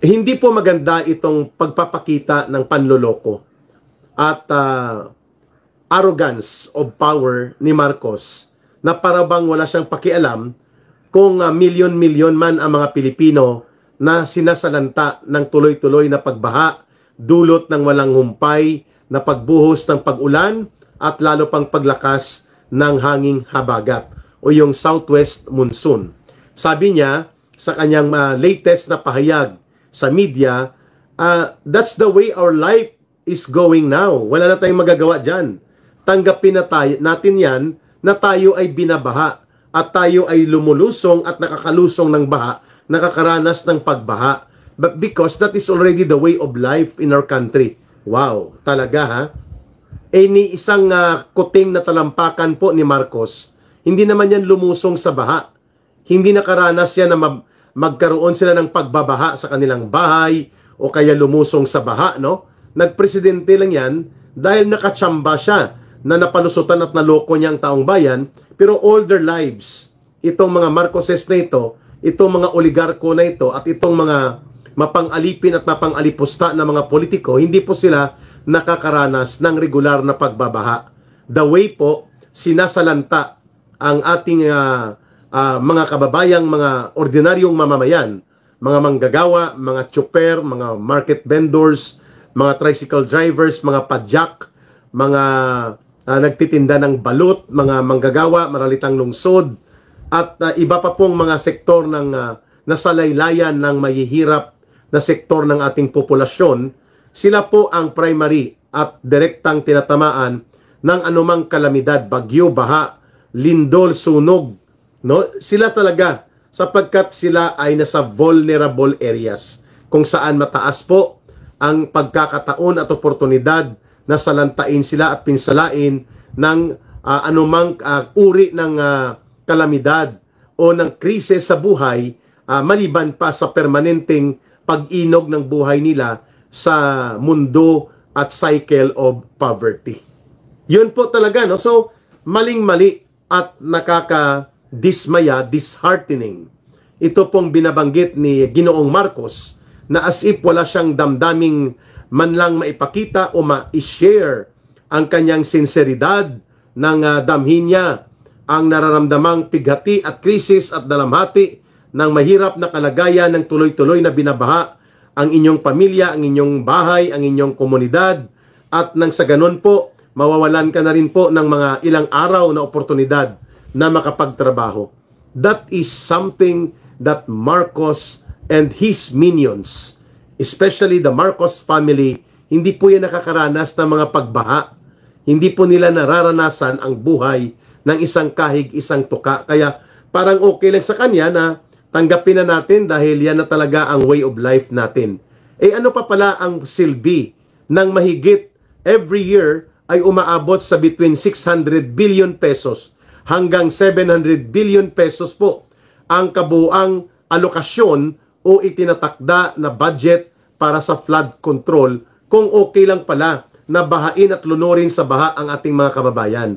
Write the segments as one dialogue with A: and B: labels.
A: Hindi po maganda itong pagpapakita ng panloloko at arrogance of power ni Marcos na parabang wala siyang pakialam kung milyon-milyon man ang mga Pilipino na sinasalanta ng tuloy-tuloy na pagbaha, dulot ng walang humpay na pagbuhos ng pag-ulan at lalo pang paglakas ng hanging habagat o yung southwest monsoon. Sabi niya sa kanyang latest na pahayag sa media, that's the way our life is going now. Wala na tayong magagawa dyan. Tanggapin na natin yan na tayo ay binabaha at tayo ay lumulusong at nakakalusong ng baha, nakakaranas ng pagbaha. But because that is already the way of life in our country. Wow, talaga ha? Ni isang kuting na talampakan po ni Marcos, hindi naman yan lumusong sa baha. Hindi nakaranas yan na magkaroon sila ng pagbabaha sa kanilang bahay o kaya lumusong sa baha, no? Nagpresidente lang yan dahil nakatsamba siya na napalusutan at naloko niya ang taong bayan, pero all their lives, itong mga Marcoses na ito, itong mga oligarko na ito, at itong mga mapang-alipin at mapang-alipusta na mga politiko, hindi po sila nakakaranas ng regular na pagbabaha. The way po, sinasalanta ang ating mga kababayang, mga ordinaryong mamamayan, mga manggagawa, mga tsuper, mga market vendors, mga tricycle drivers, mga padyak, mga nagtitinda ng balut, mga manggagawa, maralitang lungsod, at iba pa pong mga sektor ng nasalaylayan ng mahihirap na sektor ng ating populasyon, sila po ang primary at direktang tinatamaan ng anumang kalamidad, bagyo, baha, lindol, sunog. No? Sila talaga sapagkat sila ay nasa vulnerable areas kung saan mataas po ang pagkakataon at oportunidad na salantain sila at pinsalain ng anumang uri ng kalamidad o ng krisis sa buhay, maliban pa sa permanenteng pag-inog ng buhay nila sa mundo at cycle of poverty. Yun po talaga, no? So, maling-mali at nakaka-dismaya, disheartening. Ito pong binabanggit ni Ginoong Marcos na as if wala siyang damdaming man lang maipakita o ma-share ang kanyang sinseridad ng damhin niya ang nararamdamang pighati at krisis at dalamhati ng mahirap na kalagayan ng tuloy-tuloy na binabaha ang inyong pamilya, ang inyong bahay, ang inyong komunidad, at nang sa ganun po, mawawalan ka na rin po ng mga ilang araw na oportunidad na makapagtrabaho. That is something that Marcos and his minions, especially the Marcos family, hindi po yan nakakaranas ng mga pagbaha. Hindi po nila nararanasan ang buhay ng isang kahig, isang tuka. Kaya parang okay lang sa kanya na tanggapin na natin dahil yan na talaga ang way of life natin. Ano pa pala ang silbi ng mahigit every year ay umaabot sa between 600 billion pesos hanggang 700 billion pesos po ang kabuang alokasyon o itinatakda na budget para sa flood control kung okay lang pala na bahain at lunurin sa baha ang ating mga kababayan.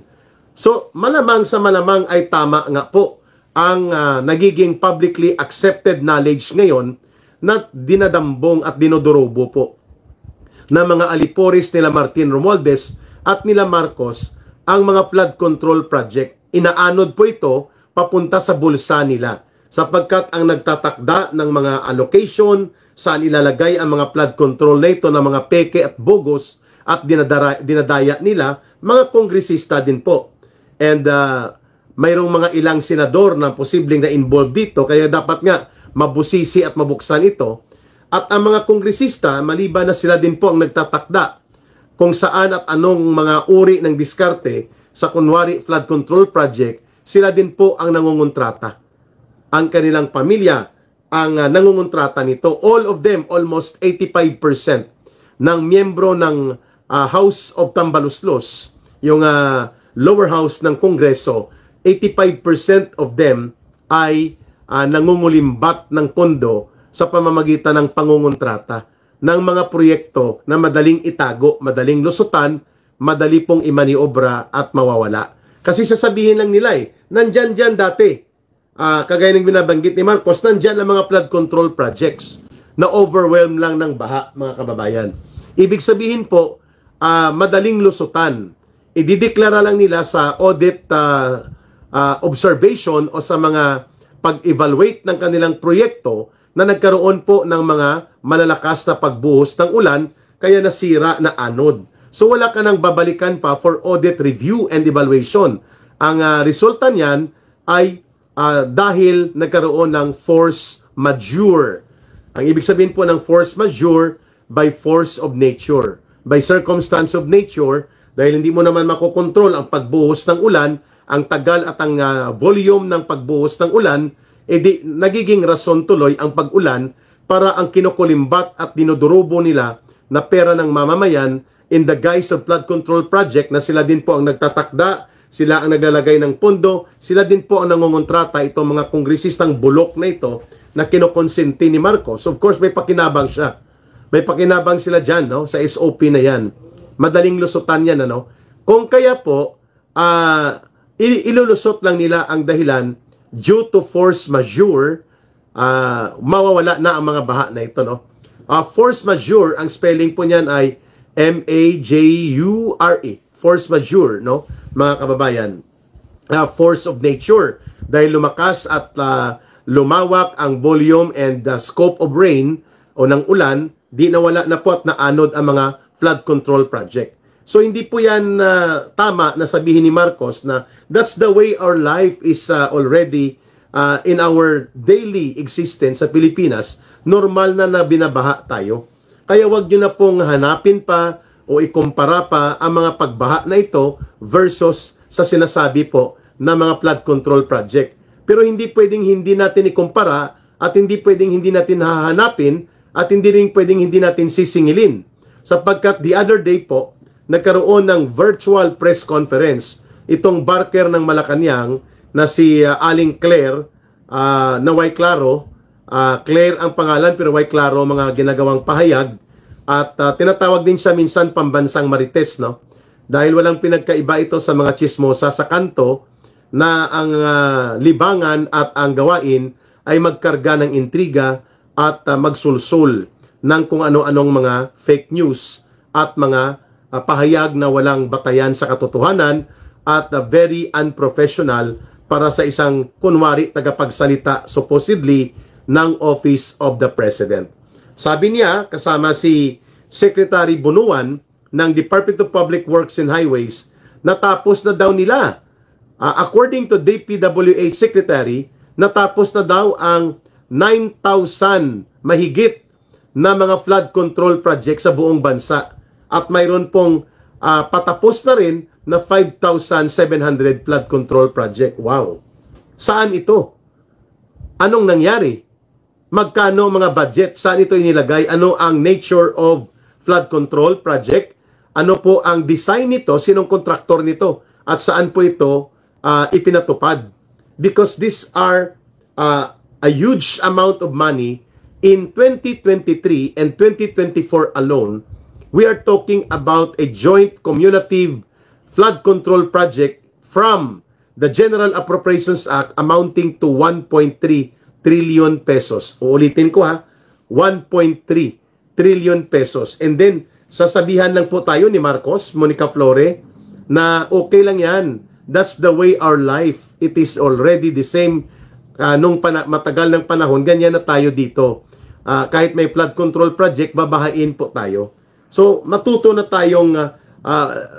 A: So malamang sa malamang ay tama nga po ang nagiging publicly accepted knowledge ngayon na dinadambong at dinodurobo po na mga aliporis nila Martin Romualdez at nila Marcos ang mga flood control project. Inaanod po ito papunta sa bulsa nila sapagkat ang nagtatakda ng mga allocation saan ilalagay ang mga flood control na ito na mga peke at bogus at dinadaya nila mga kongresista din po. And mayroong mga ilang senador na posibleng na-involved dito, kaya dapat nga mabusisi at mabuksan ito. At ang mga kongresista, maliban na sila din po ang nagtatakda kung saan at anong mga uri ng diskarte sa kunwari flood control project, sila din po ang nangungontrata. Ang kanilang pamilya ang nangungontrata nito. All of them, almost 85% ng miyembro ng House of Tambaluslos, yung lower house ng Kongreso, 85% of them ay nangungulimbat ng pondo sa pamamagitan ng pangungontrata ng mga proyekto na madaling itago, madaling lusutan, madali pong imaniobra at mawawala. Kasi sasabihin lang nila nandyan dati, kagaya ng binabanggit ni Marcos, nandyan ang mga flood control projects. na overwhelm lang ng baha, mga kababayan. Ibig sabihin po, madaling lusutan. Idideklara lang nila sa audit observation o sa mga pag-evaluate ng kanilang proyekto na nagkaroon po ng mga malalakas na pagbuhos ng ulan kaya nasira na anod. So wala ka nang babalikan pa for audit review and evaluation. Ang resulta niyan ay dahil nagkaroon ng force majeure. Ang ibig sabihin po ng force majeure, by force of nature, by circumstance of nature, dahil hindi mo naman makokontrol ang pagbuhos ng ulan, ang tagal at ang volume ng pagbuhos ng ulan, edi nagiging rason tuloy ang pag-ulan para ang kinukulimbat at dinudurubo nila na pera ng mamamayan in the guise of flood control project na sila din po ang nagtatakda, sila ang naglalagay ng pondo, sila din po ang nangungontrata, itong mga kongresistang bulok na ito na kinokonsenti ni Marcos. Of course, may pakinabang siya. May pakinabang sila dyan, no? Sa SOP na yan. Madaling lusutan yan, ano? Kung kaya po, ilulusot lang nila ang dahilan due to force majeure, mawawala na ang mga baha na ito, no? Force majeure, ang spelling po niyan ay M-A-J-U-R-E. Force majeure, no? Mga kababayan. Force of nature. Dahil lumakas at lumawak ang volume and scope of rain o ng ulan, di nawala na po at naanod ang mga flood control project. So hindi po yan tama na sabihin ni Marcos na that's the way our life is already in our daily existence sa Pilipinas. Normal na binabaha tayo. Kaya wag nyo na pong hanapin pa o ikumpara pa ang mga pagbaha na ito versus sa sinasabi po na mga flood control project. Pero hindi pwedeng hindi natin ikumpara at hindi pwedeng hindi natin hahanapin at hindi rin pwedeng hindi natin sisingilin. Sapagkat the other day po, nagkaroon ng virtual press conference itong barker ng Malacanang na si Aling Claire na Way Claro. Claire ang pangalan pero Way Claro mga ginagawang pahayag. At tinatawag din siya minsan pambansang Marites, no? Dahil walang pinagkaiba ito sa mga chismosa sa kanto na ang libangan at ang gawain ay magkarga ng intriga at magsulsul ng kung ano-anong mga fake news at mga pahayag na walang batayan sa katotohanan at very unprofessional para sa isang kunwari tagapagsalita supposedly ng Office of the President. Sabi niya, kasama si Secretary Bunuan ng Department of Public Works and Highways, natapos na daw nila. According to DPWH Secretary, natapos na daw ang 9,000 mahigit na mga flood control project sa buong bansa. At mayroon pong patapos na rin na 5,700 flood control project. Wow! Saan ito? Anong nangyari? Magkano mga budget? Saan ito inilagay? Ano ang nature of flood control project? Ano po ang design nito? Sinong kontraktor nito? At saan po ito ipinatupad? Because these are a huge amount of money. In 2023 and 2024 alone, we are talking about a joint cumulative flood control project from the General Appropriations Act amounting to 1.3 trillion pesos. Uulitin ko ha, 1.3 trillion pesos. And then, sasabihan lang po tayo ni Marcos, Monica Flore, na okay lang yan. That's the way our life. It is already the same. Nung matagal ng panahon, ganyan na tayo dito. Kahit may flood control project, babahain po tayo. So, matuto na tayong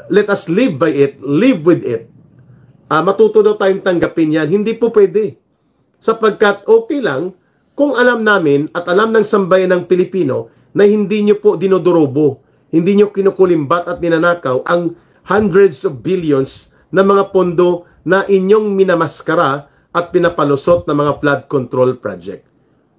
A: let us live by it, live with it. Matuto na tayong tanggapin yan. Hindi po pwede. Sapagkat okay lang kung alam namin at alam ng sambayan ng Pilipino na hindi nyo po dinodurobo, hindi nyo kinukulimbat at ninanakaw ang hundreds of billions na mga pondo na inyong minamaskara at pinapalusot ng mga flood control project.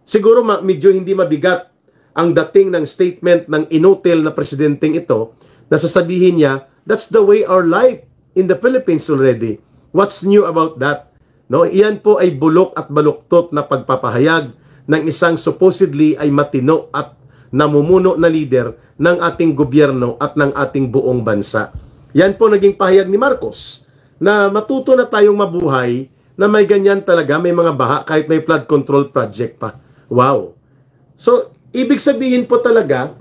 A: Siguro medyo hindi mabigat ang dating ng statement ng inutil na presidenteng ito na sasabihin niya, that's the way our life in the Philippines already. What's new about that? No, iyan po ay bulok at baluktot na pagpapahayag ng isang supposedly ay matino at namumuno na leader ng ating gobyerno at ng ating buong bansa. Yan po naging pahayag ni Marcos na matuto na tayong mabuhay na may ganyan talaga, may mga baha kahit may flood control project pa. Wow! So, ibig sabihin po talaga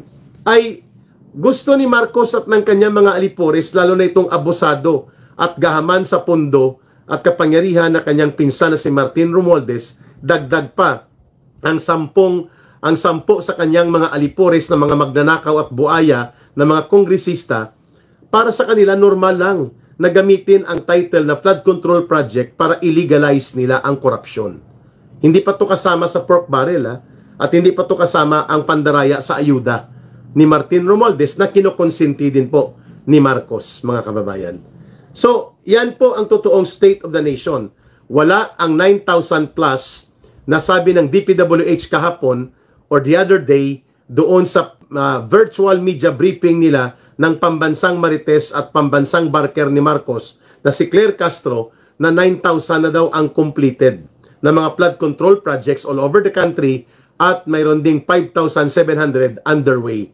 A: ay gusto ni Marcos at ng kanyang mga alipores, lalo na itong abusado at gahaman sa pundo at kapangyarihan na kanyang pinsan na si Martin Romualdez, dagdag pa ang sampo sa kanyang mga alipores na mga magnanakaw at buaya na mga kongresista. Para sa kanila, normal lang na gamitin ang title na Flood Control Project para illegalize nila ang korupsyon. Hindi pa to kasama sa pork barrel, at hindi pa to kasama ang pandaraya sa ayuda ni Martin Romualdez na kinokonsinti din po ni Marcos, mga kababayan. So, yan po ang totoong state of the nation. Wala ang 9,000 plus na sabi ng DPWH kahapon or the other day doon sa virtual media briefing nila ng pambansang Marites at pambansang barker ni Marcos na si Claire Castro na 9,000 na daw ang completed na mga flood control projects all over the country at mayroon ding 5,700 underway.